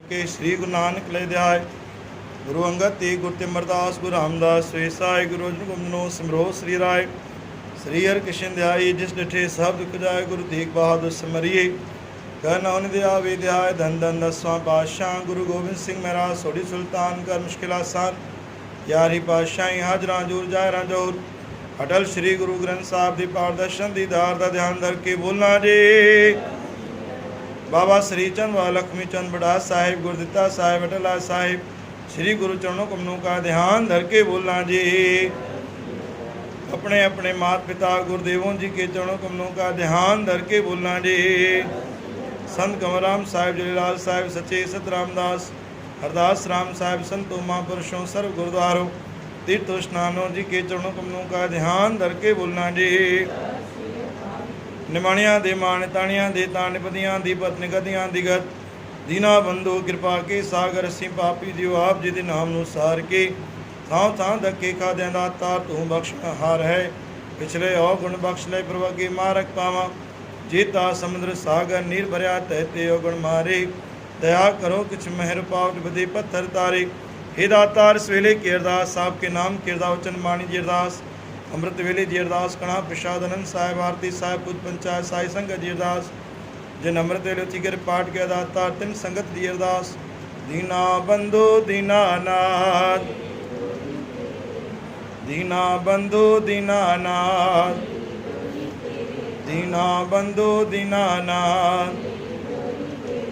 के श्री गुरु नानक ले ध्याय। गुरु अंगद तेग गुरु तिमरदास गुरु रामदास स्वेसाय गुरु अर्जुन गुमनो सिमरो श्री राय। श्री हर कृष्ण ध्याई जिस डिठे सब दुख जाय। गुरु तेग बहादुर सिमरिये कर नौन दया विद्याय। धन धन दसवां पातशाह गुरु गोबिंद सिंह महाराज सोढ़ी सुल्तान कर मुश्किल आसान। यारी पातशाही हाजरा जूर जाय राजौर। अटल श्री गुरु ग्रंथ साहिब दी पारदर्शन दीदार दा ध्यान धर के बोलना जी। बाबा श्री चंद व लक्ष्मी चंद बड़ा साहिब गुरदिता साहिब अटला साहिब श्री गुरु चरणों कमलों का ध्यान धर के बोलना जी। अपने अपने माता पिता गुरुदेवों जी के चरणों कमलों का ध्यान धर के बोलना जी। संत कमराम साहिब जलीलाल साहिब सच्चे सत रामदास हरदास राम साहिब संतों महापुरुषों सर्व गुरुद्वारों तीर्थों स्नानों जी के चरणों कमलों का ध्यान धर के बोलना जी। निमाणिया दे मान ताणिया दे तान पदियां दी पत निगदियां दिगत दीना बंधु कृपा के सागर असी पापी जीव आप जी दे नाम अनुसार के थां थां धक्के खा देंदा तार तू बख्श हार है। पिछले औ गुण बख्श ले प्रभु के मारक पावा जेता समुद्र सागर नीर भरिया तहते गुण मारे। दया करो किछ मेहर पाव बदे पत्थर तारे। हे दातार सवेले की अरदास साहब के नाम के वचन मानी जी अरदास। अमृत वेले जी अरदास कणा प्रसाद आनंद साहिब आरती साहिब पुत पंचायत साई संगत जी अरदास। जिन अमृत वेले उथिकर पाठ के दातार तिन संगत जी अरदास। दीना बंधु दीनानाथ दीना बंधु दीनानाथ दीना बंधु दीनानाथ।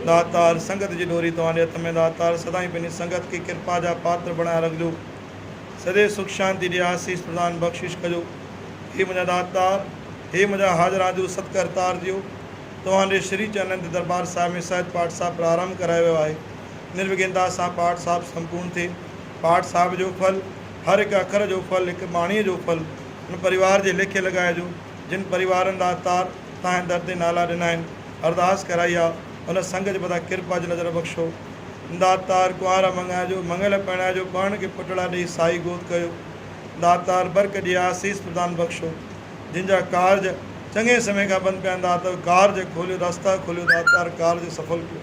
दातार संगत जी डोरी तुम्हारे हथ में दातार सदाई बनी संगत की कृपा जा पात्र बना रख दो। सदैव सुख शांति दी आशीष प्रदान बख्शिश करो। हे मुझा दातार हे मुझा हाजराजू सत्करतार जियो तुम्हारे श्री चरण दरबार साहब में सहज पाठ साहब प्रारंभ कराए हुए आए। निर्विघ्नता सा पाठ साहब संपूर्ण थे। पाठ साहब जो फल हर एक अखर जो फल एक बाणी जो फल उन परिवार जे लेखे लगाए जो जिन परिवार दातार तहें दर्द नाला ॾिना आहिनि अरदास कराइया उन संग जे पता कृपा जी नज़र बख्शो। दातार कुंवार मंगाइजो मंगल पहिणाइजो पाण के पुटड़ा ॾेई साई गोद कयो। दातार बरक ॾिया आसीस प्रदान बख्शो। जिनजा कार्य चङे समय का बंद पिया दातार कार्य खोलियो रास्ता खोलियो दातार कार्य सफल कयो।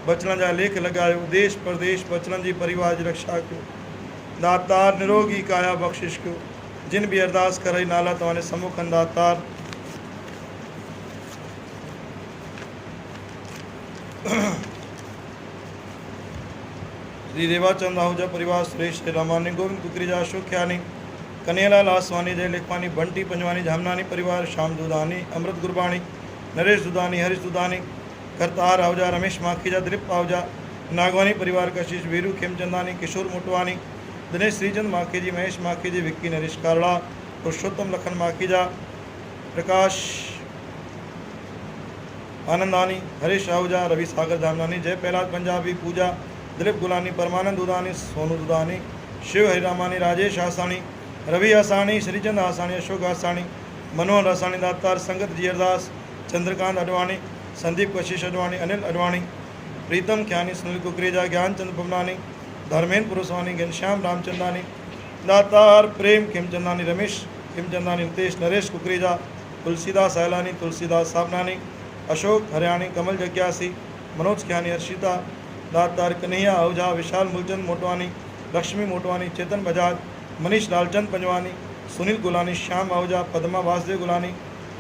बचन जा लेख लगायो देश प्रदेश बचन जी परिवार जी रक्षा कयो। दातार निरोगी काया बख्शिश कयो। जिन भी अरदास करई नाला तव्हांजे सम्मुखनि दातार श्री रेवाचंद आहूजा परिवार सुरेश रामानी गोविंद कुकरीजा अशोख्यानी कन्हैयालाल आसवानी जय लेखवानी बंटी पंजवानी झामनानी परिवार श्याम दुधानी अमृत गुरबाणी नरेश दुधानी हरीश दुधानी करतार आहूजा रमेश माखीजा दिलीप आहूजा नागवानी परिवार कशिश वीरू खेमचंदानी किशोर मोटवानी दिनेश श्रीचंद माखीजी महेश माखीजी विक्की नरेश कारला पुरुषोत्तम लखन माखीजा प्रकाश आनंदानी हरीश आहूजा रवि सागर धामनानी जय प्रहलाद पंजाबी पूजा दिलीप गुलानी परमानंद दुधानी सोनू दुधानी शिव हरिरामानी राजेश आसानी रवि आसानी श्रीचंद आसानी अशोक आसानी मनोहर आसानी दातार संगत जी अरदास चंद्रकांत अडवाणी संदीप कशिश अडवाणी अनिल अडवाणी प्रीतम ख्यानी सुनील कुकरेजा ज्ञानचंद पवनानी धर्मेंद्र पुरुषवानी घनश्याम रामचंदानी दातार प्रेम खेमचंदानी रमेश खेमचंदानी नितेश नरेश कुकरेजा तुलसीदास सैलानी तुलसीदास साबनानी अशोक हरियाणी कमल जग्यासी मनोज ख्यानी हर्षिता दातार कन्हैया आहूजा विशाल मूलचंद मोटवानी लक्ष्मी मोटवानी चेतन बजाज मनीष लालचंद पंजवानी सुनील गुलानी श्याम आहूजा पद्मा वासदेव गुलानी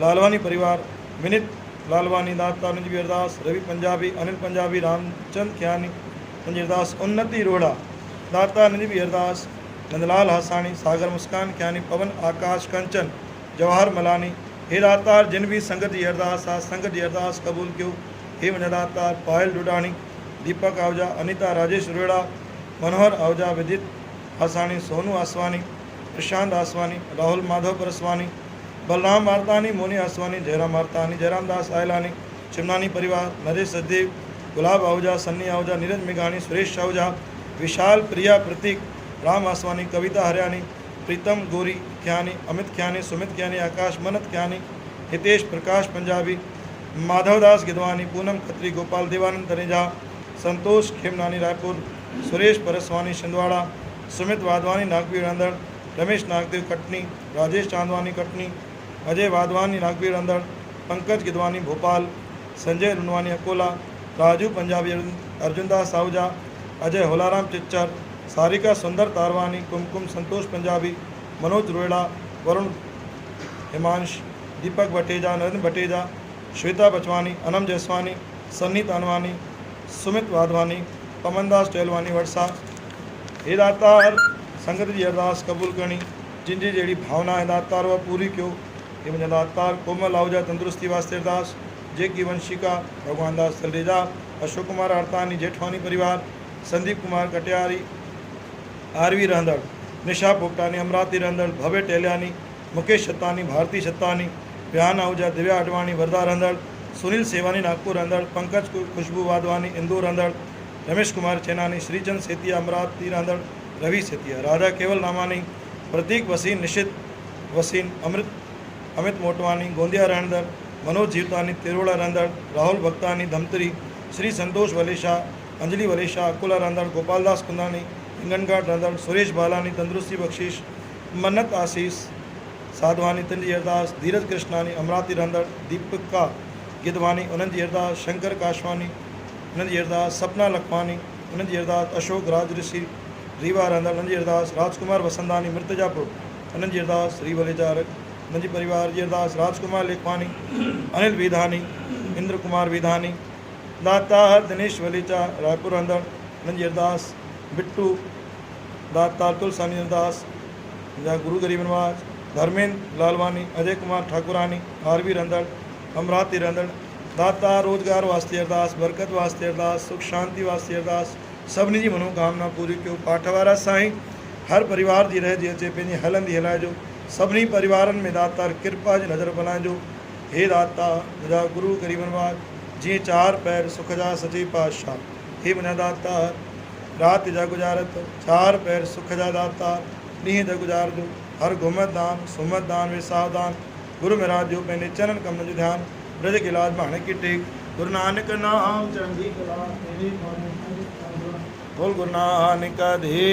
लालवानी परिवार विनीत लालवानी दातार निजी अरदास रवि पंजाबी अनिल पंजाबी रामचंद ख्यानी निजी अरदास उन्नति रोड़ा दातार निजी अरदास नंदलाल हासानी सागर मुस्कान ख्यानी पवन आकाश कंचन जवाहर मलानी। हे दातार जिन भी संगत जी अरदास आ संगत जी अरदास कबूल क्यों। हे मुझा दातार पायल डुडानी दीपक आहूजा अनिता राजेश रोड़ा मनोहर आहूजा विदित आसानी सोनू आसवानी प्रशांत आसवानी राहुल माधव परसवानी बलराम मारतानी मोनी आसवानी जयराम मारतानी जयराम दास आयलानी चिमनानी परिवार नरेश सचदेव गुलाब आहूजा सन्नी आहूजा नीरज मेघानी सुरेश आहूजा विशाल प्रिया प्रतीक राम आसवानी कविता हरियाणी प्रीतम गोरी ख्यानी अमित ख्यानी सुमित ख्यानी आकाश मनत ख्यानी हितेश प्रकाश पंजाबी माधवदास गिदवानी पूनम खत्री गोपाल देवानंद तनेजा संतोष खेमनानी रायपुर सुरेश परसवानी छिंदवाड़ा सुमित वाधवानी नागवीर अंदड़ रमेश नागदेव कटनी राजेश चांदवानी कटनी अजय वाधवानी नागवीर अंदड़ पंकज गिदवानी भोपाल संजय रुनवानी अकोला राजू पंजाबी अर्जुनदास साहूजा, अजय होलाराम चिच्चर, सारिका सुंदर तारवानी, कुमकुम संतोष पंजाबी, मनोज रोहिड़ा, वरुण हिमांश, दीपक भटेजा, नरेंद्र भटेजा, श्वेता बचवानी, अनम जयसवानी, सन्नी तानवानी, सुमित वाधवानी, पमनदास टेलवानी वड़सा। हे दातार संगत जी अरदास कबूल करनी, जिन जी जहिड़ी भावना है दातार वह पूरी कयो। हे मुंहिंजा दातार कोमल आहूजा तंदुरुस्ती वास्ते अरदास, जेकी वंशिका भगवान दास तलरेजा, अशोक कुमार हरतानी जेठवानी परिवार, संदीप कुमार कटियारी, आरवी रहंदड़, निशा पोपटानी, अमरावती रहंदड़, भव्य टेलियानी, मुकेश छतानी, भारती छतानी, विहान आहूजा, दिव्या अडवाणी वर्धा रहंदड़, सुनील सेवानी नागपुर रहंदड़, पंकज खुशबू वाधवानी इंदौर रहंदड़, रमेश कुमार चेनानी, श्रीचंद सेतिया अमरावती रहंदड़, रवि सेतिया, राधा केवल रामानी, प्रतीक वसीन, निशित वसीन, अमित मोटवानी गोंदिया रहंदड़, मनोज जीवतानी तिरोड़ा रहंदड़, राहुल भक्तानी धमतरी, श्री संतोष वलेशा, अंजलि वलेशा अकोला रहंदड़, गोपालदास कुंदानी हिंगनघाट रहंदड़, सुरेश बालानी तंदुरुस्ती बख्शीश, मन्नत आशीष साधवानी तंजी अरदास, धीरज कृष्णानी अमरावती रहंदड़, दीपिका गिदवानी उन्हनि जी अरदास, शंकर काशवानी उन्हनि जी अरदास, सपना लखवानी उन्हनि जी अरदास, अशोक राज ऋषि रीवा रहंदड़ उन्हनि जी अरदास, राजकुमार वसंदानी मिर्तजापुर उन्हनि जी अरदास, श्री वलेजा उन्हनि जी परिवार जी अरदास, राजकुमार लेखवानी, अनिल विधानी, इंद्र कुमार विधानी, दातार दिनेश वलेचा रायपुर रहंदड़ उन्हनि जी अरदास, बिट्टू दातार तुलसानी अरदास, या गुरु गरीब नवाज, धर्मेंद्र लालवानी, अजय कुमार ठाकुरानी, आरवी रहंदड़ अमरावती रहंदड़, दाता रोजगार वास्ते अरदास, बरकत वास्ते अरदास, सुख शांति वास्ते अरदास, सभिनी जी मनोकामना पूरी कयो। पाठ वारा साईं हर परिवार जी रहिजी अचे पंहिंजी हलंदी हलाइजो, सभिनी परिवारनि में दातार कृपा जी नज़र बनाइजो। हे दाता मुंहिंजा गुरु गरीब नवाज, जीअं चार पैर सुख जा सचे पातशाह, हे मुंहिंजा दातार राति जा गुजारत, चार पैर सुख जा दातार ॾींहं जा गुजारजो। हर घुमत दान सुमत दान विसाव दान गुरु महाराज जो पंहिंजे चरण कमल जो ध्यान ब्रज के इलाज भाणे की टेक। गुरु नानक नाम चढ़ंदी कला, बोल गुरु नानक देव।